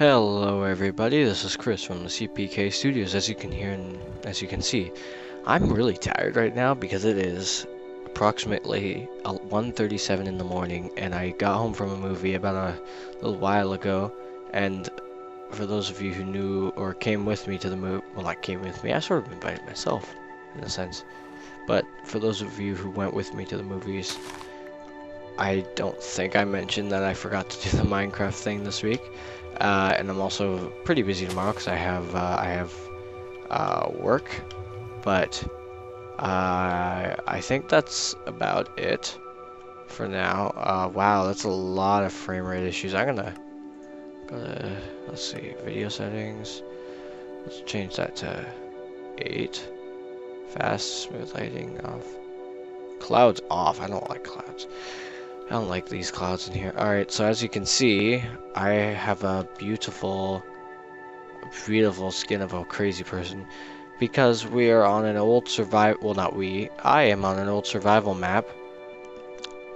Hello everybody, this is Chris from the TheCPKStudios. As you can hear and as you can see, I'm really tired right now because it is approximately 1:37 in the morning and I got home from a movie about a little while ago. And for those of you who knew or came with me to the movie, well, not came with me, I sort of invited myself in a sense. But for those of you who went with me to the movies, I don't think I mentioned that I forgot to do the Minecraft thing this week. And I'm also pretty busy tomorrow because I have work, but I think that's about it for now. Wow, that's a lot of frame rate issues. I'm gonna let's see, video settings. Let's change that to 8. Fast, smooth lighting off. Clouds off. I don't like clouds. I don't like these clouds in here. Alright, so as you can see, I have a beautiful skin of a crazy person because we are on an old survival, well, not we, I am on an old survival map,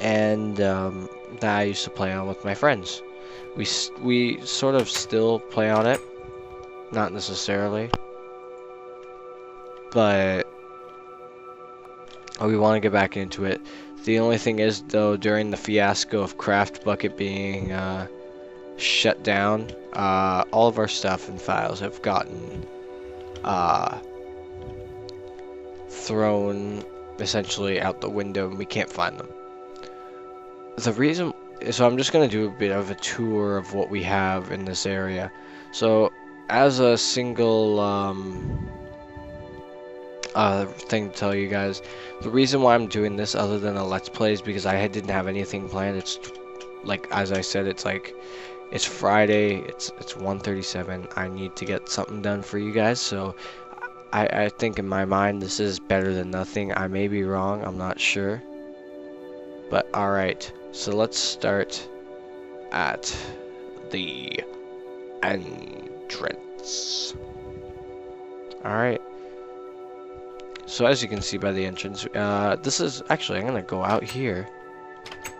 and that I used to play on with my friends. We sort of still play on it, not necessarily, but we want to get back into it. The only thing is, though, during the fiasco of Craft Bucket being shut down, all of our stuff and files have gotten thrown essentially out the window and we can't find them. The reason, so I'm just going to do a bit of a tour of what we have in this area. So as a single thing to tell you guys, the reason why I'm doing this other than a let's play is because I didn't have anything planned. It's like, as I said, it's Friday, it's 1:37. I need to get something done for you guys, so I think in my mind this is better than nothing. I may be wrong, I'm not sure, but alright, so let's start at the entrance. Alright, so as you can see by the entrance, this is actually, I'm gonna go out here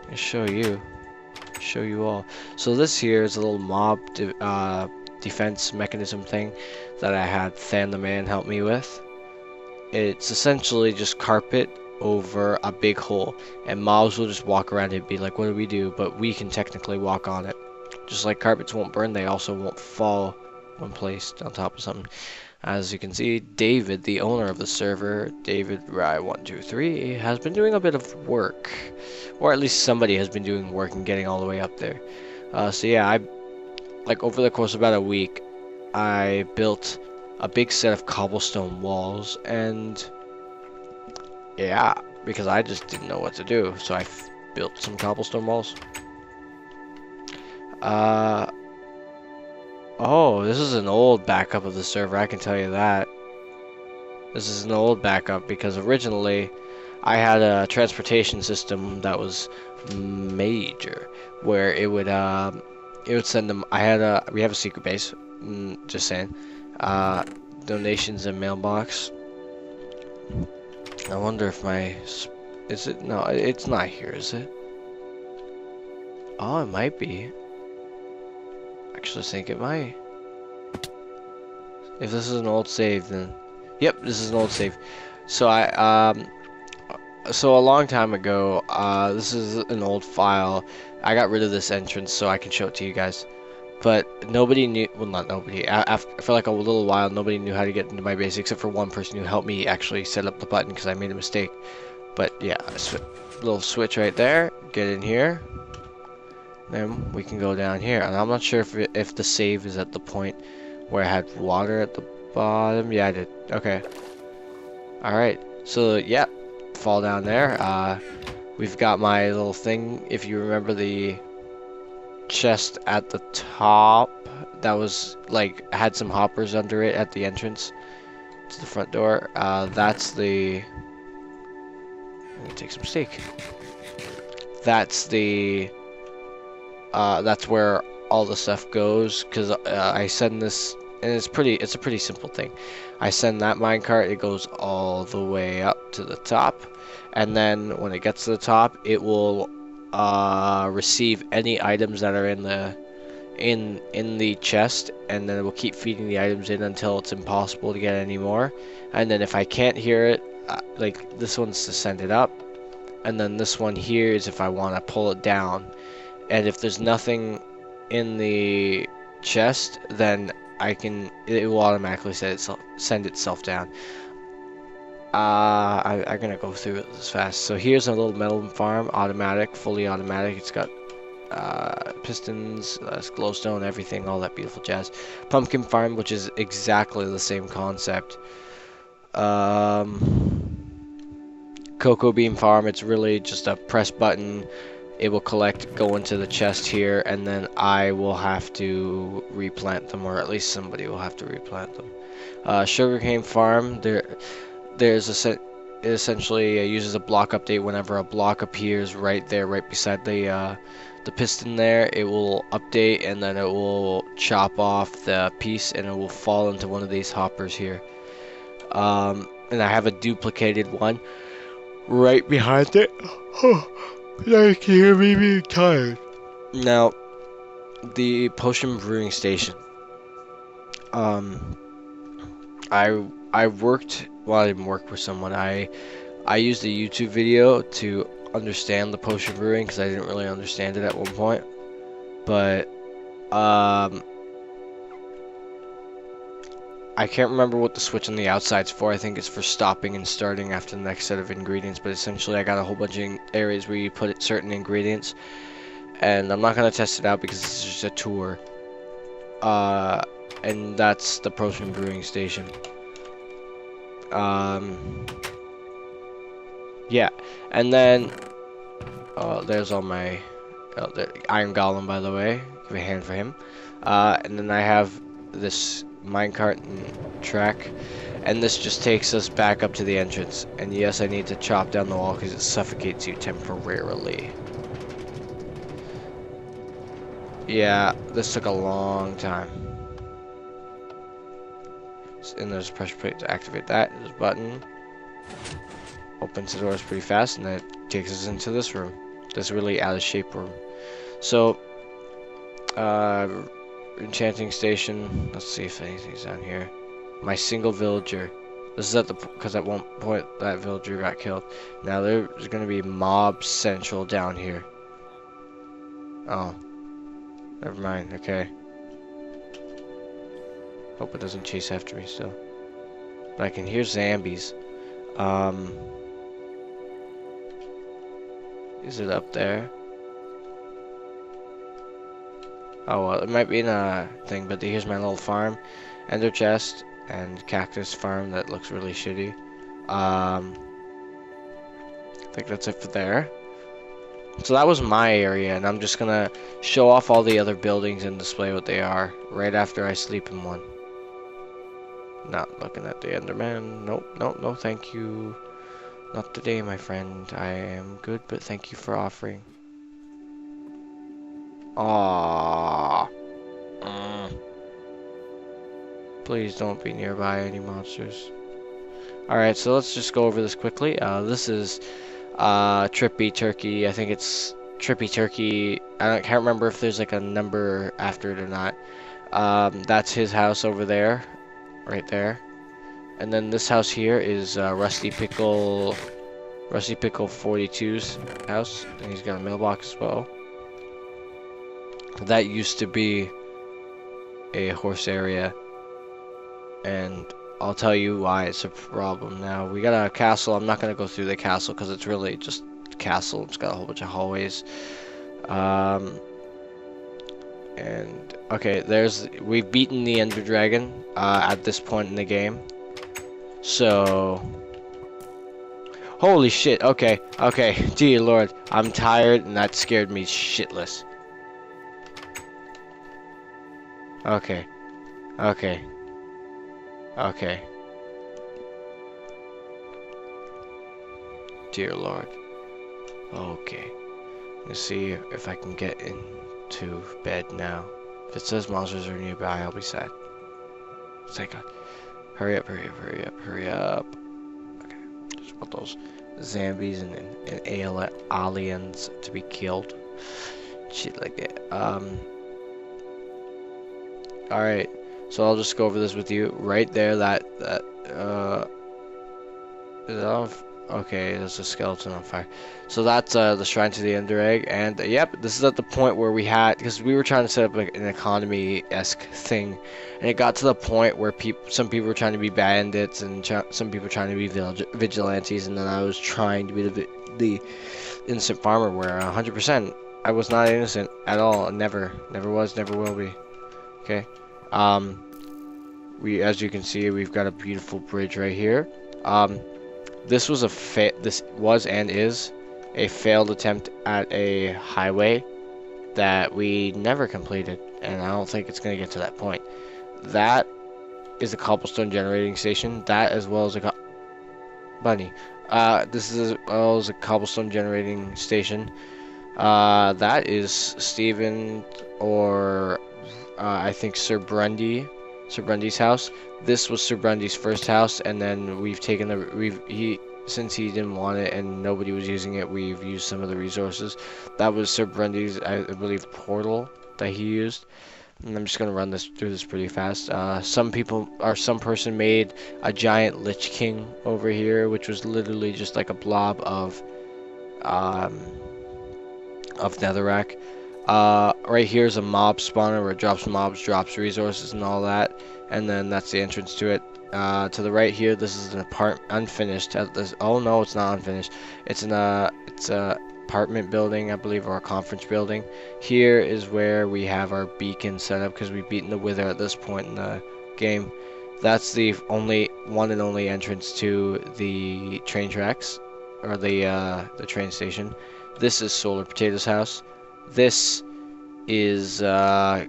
and show you all. So this here is a little mob defense mechanism thing that I had Than the Man help me with. It's essentially just carpet over a big hole, and mobs will just walk around it and be like, what do we do? But we can technically walk on it. Just like carpets won't burn, they also won't fall when placed on top of something. As you can see, David, the owner of the server, David Rye123, has been doing a bit of work. Or at least somebody has been doing work and getting all the way up there. So yeah, like over the course of about a week, I built a big set of cobblestone walls, and yeah, because I just didn't know what to do, so I built some cobblestone walls. Oh, this is an old backup of the server, I can tell you that. This is an old backup because originally I had a transportation system that was major, where it would send them. We have a secret base, just saying. Donations and mailbox. I wonder if is it? No, it's not here, is it? Oh, it might be. Actually think it might. If this is an old save, then yep, this is an old save. So so a long time ago, this is an old file. I got rid of this entrance so I can show it to you guys. But nobody knew, well, not nobody, for like a little while, nobody knew how to get into my base except for one person who helped me actually set up the button because I made a mistake. But yeah, little switch right there, get in here. Then we can go down here, and I'm not sure if the save is at the point where I had water at the bottom. Yeah, I did. Okay. Alright, so yeah, fall down there. We've got my little thing, if you remember the chest at the top that was like had some hoppers under it at the entrance to the front door. That's the, I'm gonna take some steak. That's the that's where all the stuff goes, because I send this, and it's a pretty simple thing. I send that minecart, it goes all the way up to the top, and then when it gets to the top, it will receive any items that are in in the chest, and then it will keep feeding the items in until it's impossible to get any more. And then if I can't hear it, like this one's to send it up, and then this one here is if I want to pull it down. And if there's nothing in the chest, then it will automatically send itself down. I'm gonna go through it this fast. So here's a little metal farm, automatic, fully automatic. It's got pistons, glowstone, everything, all that beautiful jazz. Pumpkin farm, which is exactly the same concept. Cocoa bean farm, it's really just a press button. It will collect, go into the chest here, and then I will have to replant them, or at least somebody will have to replant them. Sugarcane farm, it essentially uses a block update. Whenever a block appears right there, right beside the piston there, it will update, and then it will chop off the piece, and it will fall into one of these hoppers here. And I have a duplicated one right behind it. I can hear me being tired. Now, the potion brewing station. I worked. Well, I didn't work with someone. I used a YouTube video to understand the potion brewing because I didn't really understand it at one point. But I can't remember what the switch on the outside's for. I think it's for stopping and starting after the next set of ingredients. But essentially, I got a whole bunch of areas where you put certain ingredients, and I'm not gonna test it out because it's just a tour. And that's the potion brewing station. Yeah, and then there's all my Iron Golem, by the way. Give a hand for him. And then I have this minecart and track, and this just takes us back up to the entrance. And yes, I need to chop down the wall because it suffocates you temporarily. Yeah, this took a long time. And there's a pressure plate to activate that. There's a button. Opens the doors pretty fast, and that takes us into this room. This really out of shape room. So, enchanting station. Let's see if anything's down here. My single villager. This is because at one point that villager got killed. Now there's gonna be mob central down here. Oh, never mind. Okay. Hope it doesn't chase after me still. But I can hear zombies. Is it up there? Oh well, it might be in a thing, but here's my little farm. Ender chest and cactus farm that looks really shitty. I think that's it for there. So that was my area, and I'm just gonna show off all the other buildings and display what they are right after I sleep in one. Not looking at the Enderman. Nope, nope, no thank you. Not today, my friend. I am good, but thank you for offering. Aww. Please don't be nearby any monsters. Alright, so let's just go over this quickly. This is Trippy Turkey. I think it's Trippy Turkey. I can't remember if there's like a number after it or not. That's his house over there. Right there. And then this house here is Rusty Pickle 42's house. And he's got a mailbox as well. That used to be a horse area. And I'll tell you why it's a problem now. We got a castle. I'm not going to go through the castle because it's really just a castle. It's got a whole bunch of hallways. And okay, we've beaten the Ender Dragon at this point in the game. So holy shit, okay, dear lord, I'm tired and that scared me shitless. Okay. Dear lord. Okay. Let's see if I can get into bed now. If it says monsters are nearby, I'll be sad. Thank God. Hurry up. Okay. Just want those zombies and aliens to be killed. Shit like that. Alright, so I'll just go over this with you. Right there, that is that on okay, there's a skeleton on fire. So that's the shrine to the Ender Egg, and yep, this is at the point where we had, because we were trying to set up like an economy-esque thing, and it got to the point where some people were trying to be bandits, and some people were trying to be vigilantes, and then I was trying to be the innocent farmer, where 100% I was not innocent at all, never was, never will be. Okay, as you can see, we've got a beautiful bridge right here. This was this was and is a failed attempt at a highway that we never completed, and I don't think it's gonna get to that point. That is a cobblestone generating station. That, as well as a bunny. This is as well as a cobblestone generating station. That is Stephen, or I think Sir Brundy's house. This was Sir Brundy's first house, and then we've taken since he didn't want it and nobody was using it, we've used some of the resources. That was Sir Brundy's, I believe, portal that he used. And I'm just gonna run through this pretty fast. Some person made a giant Lich King over here, which was literally just like a blob of netherrack. Right here is a mob spawner where it drops mobs, drops resources and all that, and then that's the entrance to it. To the right here, this is an unfinished. Oh no, it's not unfinished. It's a apartment building, I believe, or a conference building. Here is where we have our beacon set up because we've beaten the Wither at this point in the game. That's the one and only entrance to the train tracks, or the train station. This is Solar Potato's house. This is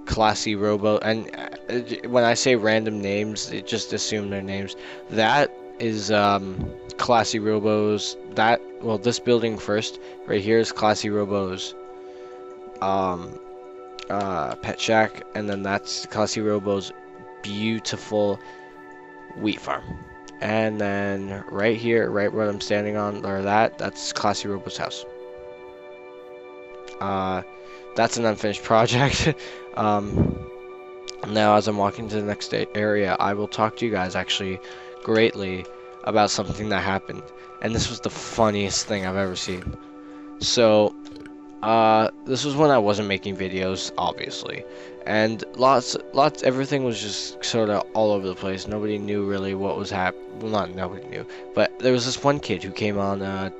Classy Robo, and when I say random names, just assume their names. That is Classy Robo's. This building first, right here, is Classy Robo's pet shack, and then that's Classy Robo's beautiful wheat farm. And then right here, right where I'm standing on, or that's Classy Robo's house. That's an unfinished project. Now, as I'm walking to the next area, I will talk to you guys actually greatly about something that happened, and this was the funniest thing I've ever seen. So, this was when I wasn't making videos, obviously, and everything was just sort of all over the place. Nobody knew really what was happening. Well, not nobody knew, but there was this one kid who came on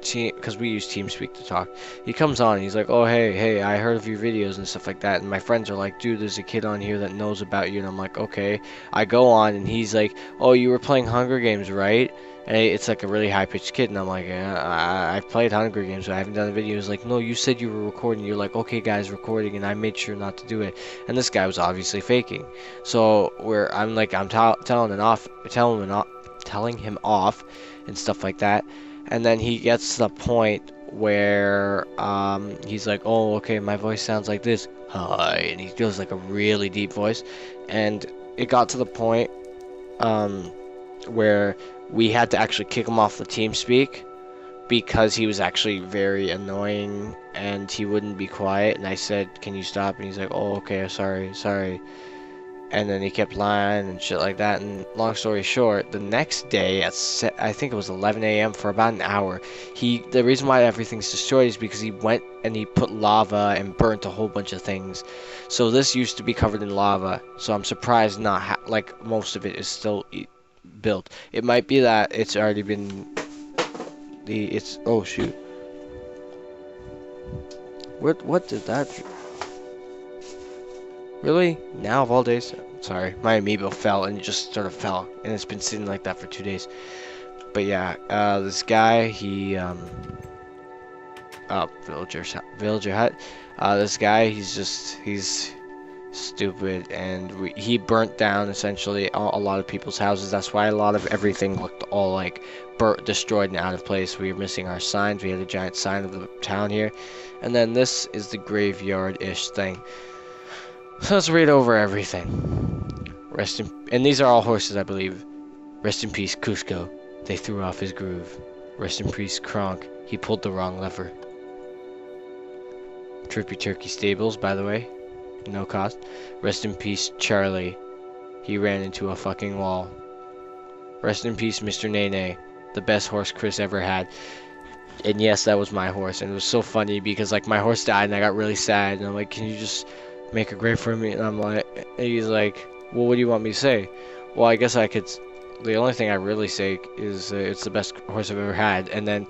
because we use TeamSpeak to talk. He comes on and he's like, oh hey, I heard of your videos and stuff like that, and my friends are like, dude, there's a kid on here that knows about you. And I'm like, okay. I go on and he's like, oh, you were playing Hunger Games, right? And it's like a really high-pitched kid, and I'm like, yeah, I've played Hunger Games, but I haven't done a video. He's like, no, you said you were recording. You're like, okay guys, recording, and I made sure not to do it. And this guy was obviously faking. So I'm telling him off and stuff like that. And then he gets to the point where he's like, oh, okay, my voice sounds like this. Hi. And he goes like a really deep voice. And it got to the point where we had to actually kick him off the TeamSpeak because he was actually very annoying and he wouldn't be quiet. And I said, can you stop? And he's like, oh, okay, sorry. And then he kept lying and shit like that. And long story short, the next day at I think it was 11 a.m. for about an hour, the reason why everything's destroyed is because he went and he put lava and burnt a whole bunch of things. So this used to be covered in lava. So I'm surprised not like most of it is still built. It might be that it's already been oh shoot. What did that do? Really? Now of all days? Sorry, my amiibo fell and it just sort of fell, and it's been sitting like that for 2 days. But yeah, this guy, villager hut. This guy, he's stupid, and he burnt down essentially a lot of people's houses. That's why a lot of everything looked all like destroyed and out of place. We were missing our signs. We had a giant sign of the town here, and then this is the graveyard-ish thing. So let's read over everything. And these are all horses, I believe. Rest in peace, Cusco. They threw off his groove. Rest in peace, Kronk. He pulled the wrong lever. Trippy Turkey Stables, by the way. no cost. Rest in peace, Charlie. He ran into a fucking wall. Rest in peace, Mr. Nene, the best horse Chris ever had. And yes, that was my horse, and it was so funny because like my horse died and I got really sad, and I'm like, can you just make a grave for me? And I'm like, and he's like, well, what do you want me to say? Well, I guess I could. The only thing I really say is it's the best horse I've ever had. And then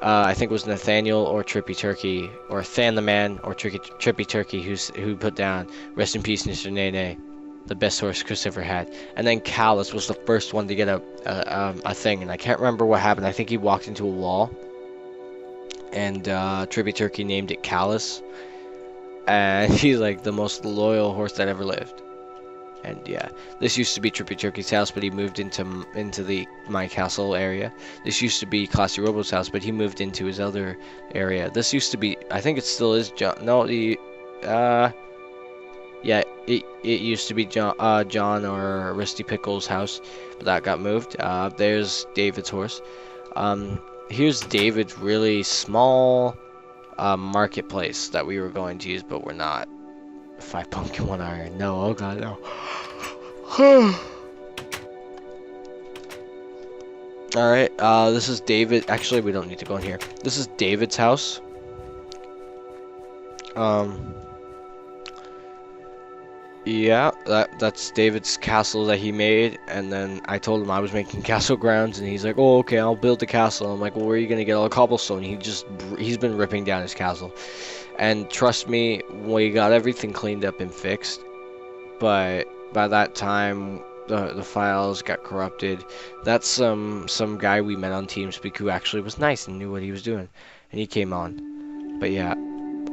I think it was Nathaniel or Trippy Turkey or Than the Man or Trippy Turkey who put down, rest in peace, Mr. Nene, the best horse Chris ever had. And then Callus was the first one to get a thing, and I can't remember what happened. I think he walked into a wall, and Trippy Turkey named it Callus, and he's like the most loyal horse that ever lived. And yeah, this used to be Trippy Turkey's house, but he moved into my castle area. This used to be Classy Robo's house, but he moved into his other area. This used to be, I think it still is John. No, yeah, it used to be John or Rusty Pickle's house, but that got moved. There's David's horse. Here's David's really small marketplace that we were going to use, but we're not. 5 pumpkin, 1 iron. No, oh god, no. Alright, this is David. Actually, we don't need to go in here. This is David's house. Yeah, that's David's castle that he made, and then I told him I was making castle grounds, and he's like, oh, okay, I'll build the castle. I'm like, well, where are you gonna get all the cobblestone? He's been ripping down his castle. And trust me, we got everything cleaned up and fixed, but by that time, the files got corrupted. That's some guy we met on TeamSpeak who actually was nice and knew what he was doing, and he came on. But yeah,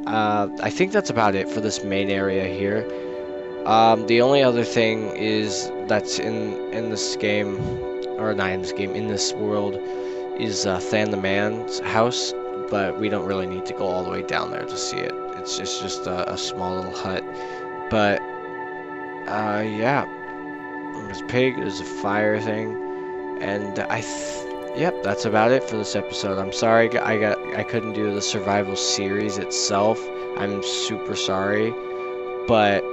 I think that's about it for this main area here. The only other thing is that's in this game, or not in this game, in this world, is Than the Man's house. But we don't really need to go all the way down there to see it. It's just a small little hut. But yeah, there's a pig, there's a fire thing, and yep, that's about it for this episode. I'm sorry I couldn't do the survival series itself. I'm super sorry, but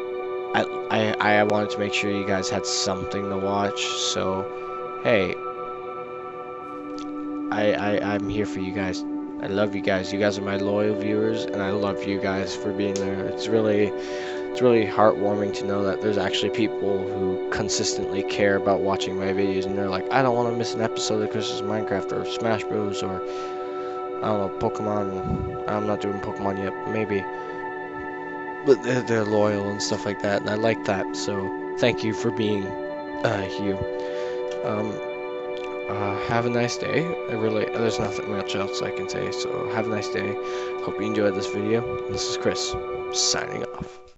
I wanted to make sure you guys had something to watch. So hey, I'm here for you guys. I love you guys. You guys are my loyal viewers, and I love you guys for being there. It's really heartwarming to know that there's actually people who consistently care about watching my videos, and they're like, I don't want to miss an episode of Chris's Minecraft or Smash Bros. Or I don't know, Pokemon. I'm not doing Pokemon yet, maybe. But they're loyal and stuff like that, and I like that. So thank you for being you. Have a nice day. There's nothing much else I can say, so have a nice day. Hope you enjoyed this video. This is Chris, signing off.